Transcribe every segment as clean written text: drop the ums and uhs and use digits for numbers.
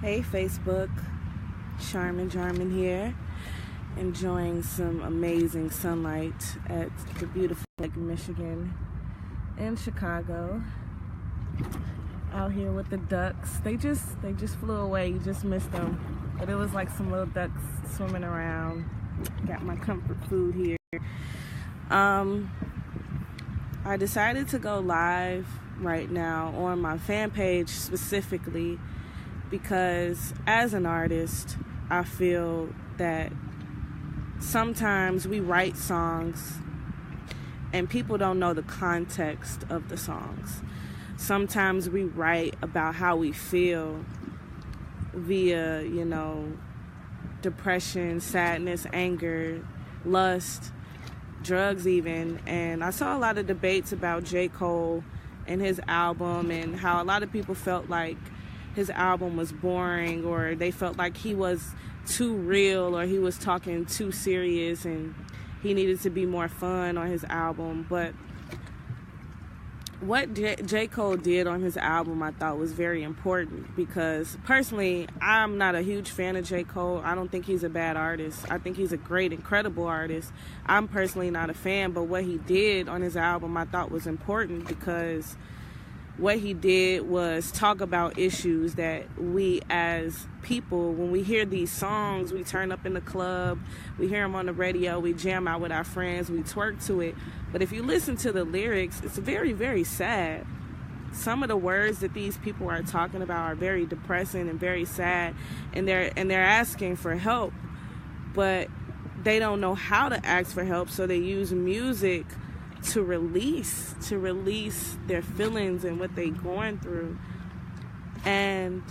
Hey Facebook, SharmonJarmon here, enjoying some amazing sunlight at the beautiful Lake Michigan in Chicago. Out here with the ducks. They just flew away. You just missed them, but it was like some little ducks swimming around. Got my comfort food here. I decided to go live right now on my fan page specifically because as an artist, I feel that sometimes we write songs and people don't know the context of the songs. Sometimes we write about how we feel via, depression, sadness, anger, lust, drugs even. And I saw a lot of debates about J. Cole and his album and how a lot of people felt like his album was boring, or they felt like he was too real, or he was talking too serious and he needed to be more fun on his album. But what J. Cole did on his album I thought was very important, because personally I'm not a huge fan of J. Cole. I don't think he's a bad artist. I think he's a great, incredible artist. I'm personally not a fan, but what he did on his album I thought was important, because what he did was talk about issues that we as people, when we hear these songs, we turn up in the club, we hear them on the radio, we jam out with our friends, we twerk to it. But if you listen to the lyrics, it's very, very sad. Some of the words that these people are talking about are very depressing and very sad, and they're asking for help, but they don't know how to ask for help, so they use music to release their feelings and what they're going through. And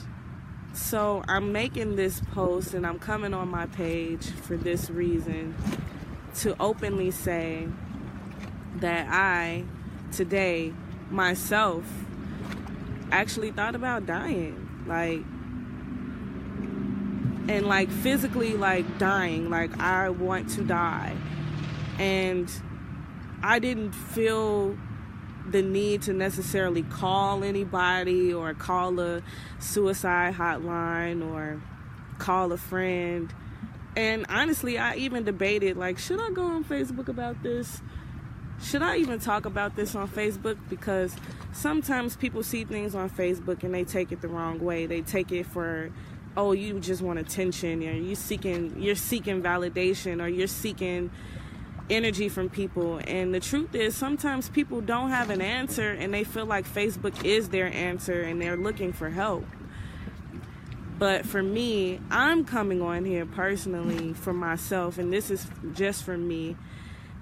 so I'm making this post and I'm coming on my page for this reason, to openly say that I, today, myself, actually thought about dying. And physically dying. Like, I want to die. And I didn't feel the need to necessarily call anybody or call a suicide hotline or call a friend. And honestly, I even debated, should I go on Facebook about this? Should I even talk about this on Facebook? Because sometimes people see things on Facebook and they take it the wrong way. They take it for, oh, you just want attention, or you're seeking validation, or you're seeking energy from people. And the truth is, sometimes people don't have an answer and they feel like Facebook is their answer and they're looking for help. But for me, I'm coming on here personally for myself, and this is just for me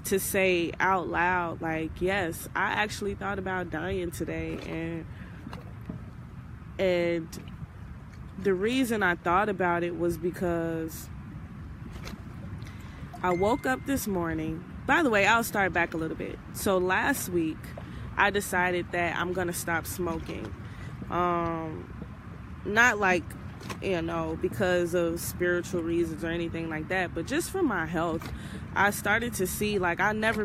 to say out loud, yes, I actually thought about dying today. And the reason I thought about it was because I woke up this morning. By the way, I'll start back a little bit. So last week, I decided that I'm going to stop smoking. Not because of spiritual reasons or anything like that, but just for my health. I started to see, I've never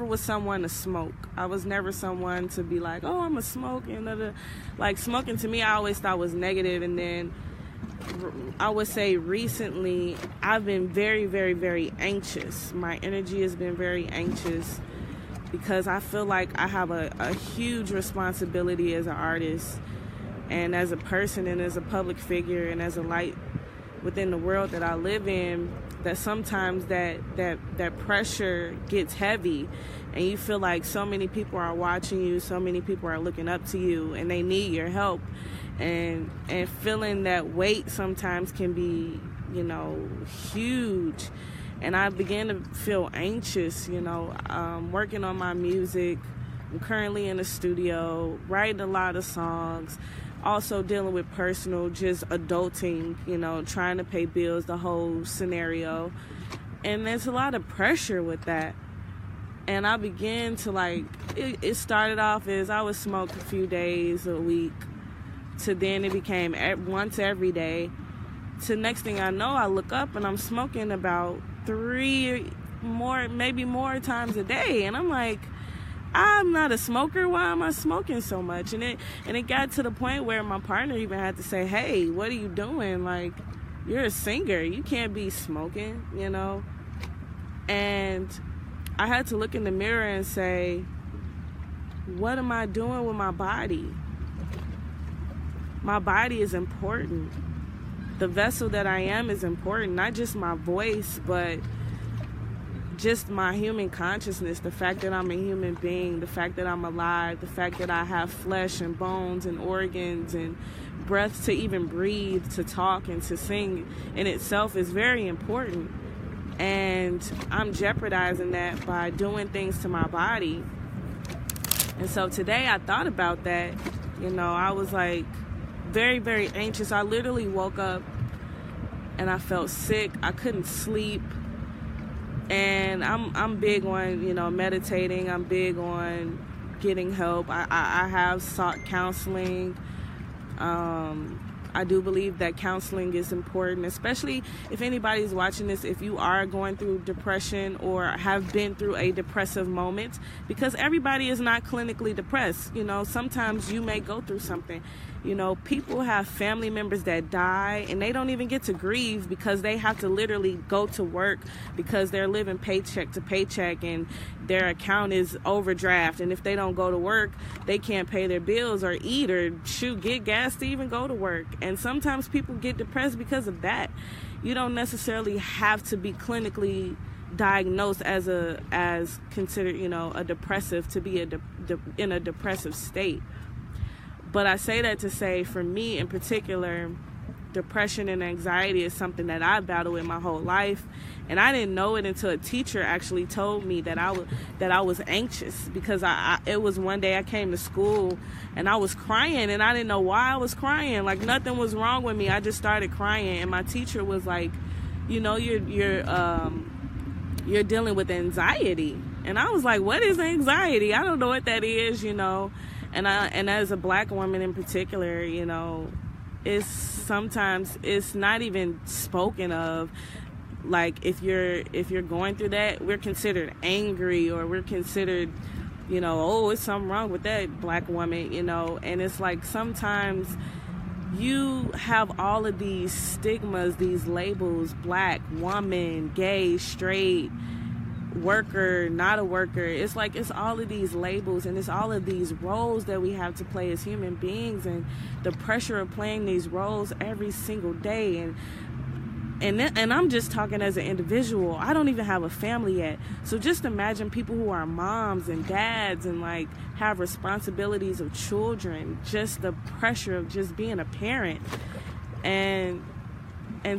was someone to smoke. I was never someone to be like, oh, I'm a smoke. And smoking to me, I always thought was negative. And then I would say recently I've been very, very, very anxious. My energy has been very anxious because I feel like I have a huge responsibility as an artist and as a person and as a public figure and as a light within the world that I live in, that sometimes that pressure gets heavy and you feel like so many people are watching you, so many people are looking up to you, and they need your help. And feeling that weight sometimes can be, huge. And I began to feel anxious, working on my music. I'm currently in the studio, writing a lot of songs, also dealing with personal, just adulting, trying to pay bills, the whole scenario. And there's a lot of pressure with that. And I began to it started off as I would smoke a few days a week, to then it became once every day, to next thing I know, I look up and I'm smoking about 3 more, maybe more times a day. And I'm like, I'm not a smoker. Why am I smoking so much? And it got to the point where my partner even had to say, hey, what are you doing? Like, you're a singer. You can't be smoking, you know? And I had to look in the mirror and say, what am I doing with my body? My body is important. The vessel that I am is important. Not just my voice, but just my human consciousness, the fact that I'm a human being, the fact that I'm alive, the fact that I have flesh and bones and organs and breath to even breathe, to talk and to sing in itself is very important. And I'm jeopardizing that by doing things to my body. And so today I thought about that. You know, I was like very, very anxious. I literally woke up and I felt sick. I couldn't sleep. And I'm big on, you know, meditating. I'm big on getting help. I have sought counseling. I do believe that counseling is important, especially if anybody's watching this, if you are going through depression or have been through a depressive moment, because everybody is not clinically depressed. You know, sometimes you may go through something. You know, people have family members that die and they don't even get to grieve because they have to literally go to work because they're living paycheck to paycheck and their account is overdraft. And if they don't go to work, they can't pay their bills or eat or get gas to even go to work. And sometimes people get depressed because of that. You don't necessarily have to be clinically diagnosed as considered, you know, a depressive to be in a depressive state. But I say that to say, for me in particular, depression and anxiety is something that I battled with my whole life. And I didn't know it until a teacher actually told me that I was anxious, because it was one day I came to school and I was crying and I didn't know why I was crying. Like, nothing was wrong with me. I just started crying, and my teacher was like, you know, you're dealing with anxiety. And I was like, what is anxiety? I don't know what that is, you know. And as a black woman in particular, you know, sometimes it's not even spoken of. Like, if you're going through that, we're considered angry, or we're considered, you know, oh, it's something wrong with that black woman, you know. And it's like, sometimes you have all of these stigmas, these labels: black, woman, gay, straight, worker, not a worker. It's like, it's all of these labels, and it's all of these roles that we have to play as human beings, and the pressure of playing these roles every single day. And I'm just talking as an individual. I don't even have a family yet. So just imagine people who are moms and dads and like have responsibilities of children, just the pressure of just being a parent. And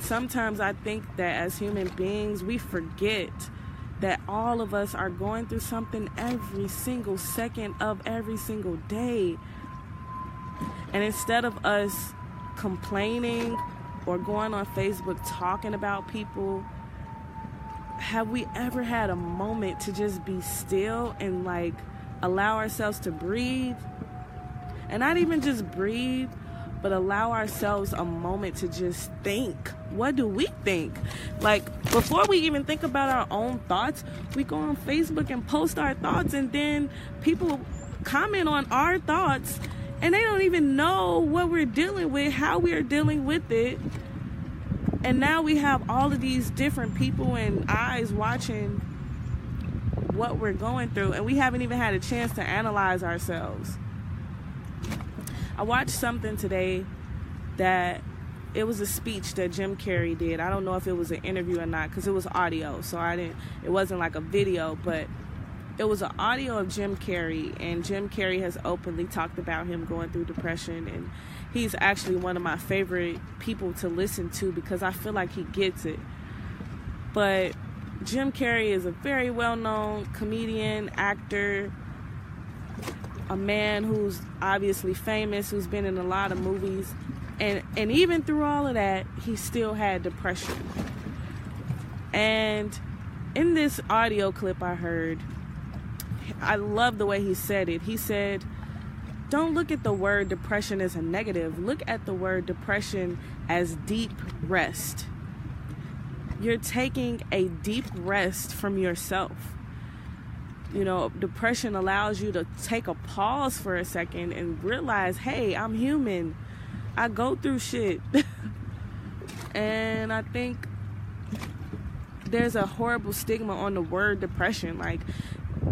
sometimes I think that as human beings, we forget that all of us are going through something every single second of every single day. And instead of us complaining or going on Facebook talking about people, have we ever had a moment to just be still and like allow ourselves to breathe? And not even just breathe, but allow ourselves a moment to just think. What do we think? Like, before we even think about our own thoughts, we go on Facebook and post our thoughts, and then people comment on our thoughts, and they don't even know what we're dealing with, how we're dealing with it. And now we have all of these different people and eyes watching what we're going through, and we haven't even had a chance to analyze ourselves. I watched something today that it was a speech that Jim Carrey did. I don't know if it was an interview or not, because it was audio, so it wasn't like a video, but it was an audio of Jim Carrey, and Jim Carrey has openly talked about him going through depression, and he's actually one of my favorite people to listen to because I feel like he gets it. But Jim Carrey is a very well-known comedian, actor, a man who's obviously famous, who's been in a lot of movies, and even through all of that, he still had depression. And in this audio clip I heard, I love the way he said it. He said, don't look at the word depression as a negative. Look at the word depression as deep rest. You're taking a deep rest from yourself. You know, depression allows you to take a pause for a second and realize, hey, I'm human. I go through shit. And I think there's a horrible stigma on the word depression. Like,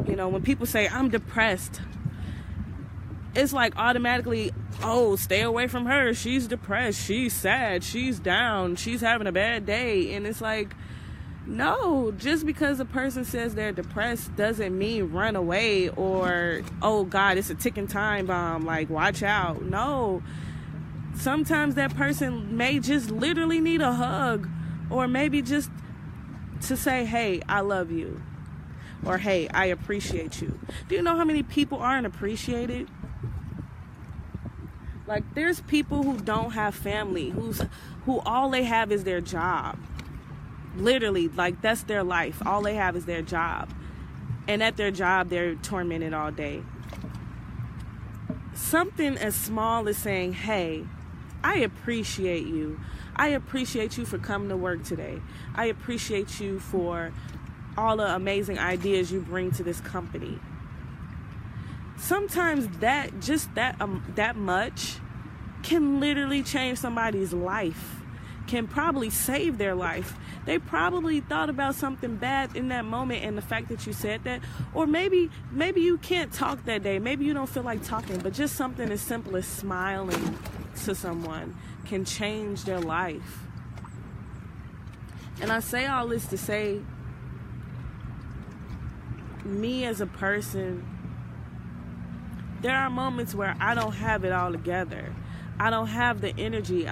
you know, when people say, I'm depressed, it's like automatically, oh, stay away from her. She's depressed. She's sad. She's down. She's having a bad day. And it's like, no, just because a person says they're depressed doesn't mean run away or, oh God, it's a ticking time bomb, like watch out. No, sometimes that person may just literally need a hug, or maybe just to say, hey, I love you, or hey, I appreciate you. Do you know how many people aren't appreciated? Like, there's people who don't have family, who all they have is their job. Literally, like, that's their life. All they have is their job. And at their job, they're tormented all day. Something as small as saying, hey, I appreciate you. I appreciate you for coming to work today. I appreciate you for all the amazing ideas you bring to this company. Sometimes that much can literally change somebody's life. Can probably save their life. They probably thought about something bad in that moment, and the fact that you said that, or maybe you can't talk that day, maybe you don't feel like talking, but just something as simple as smiling to someone can change their life. And I say all this to say, me as a person, there are moments where I don't have it all together. I don't have the energy.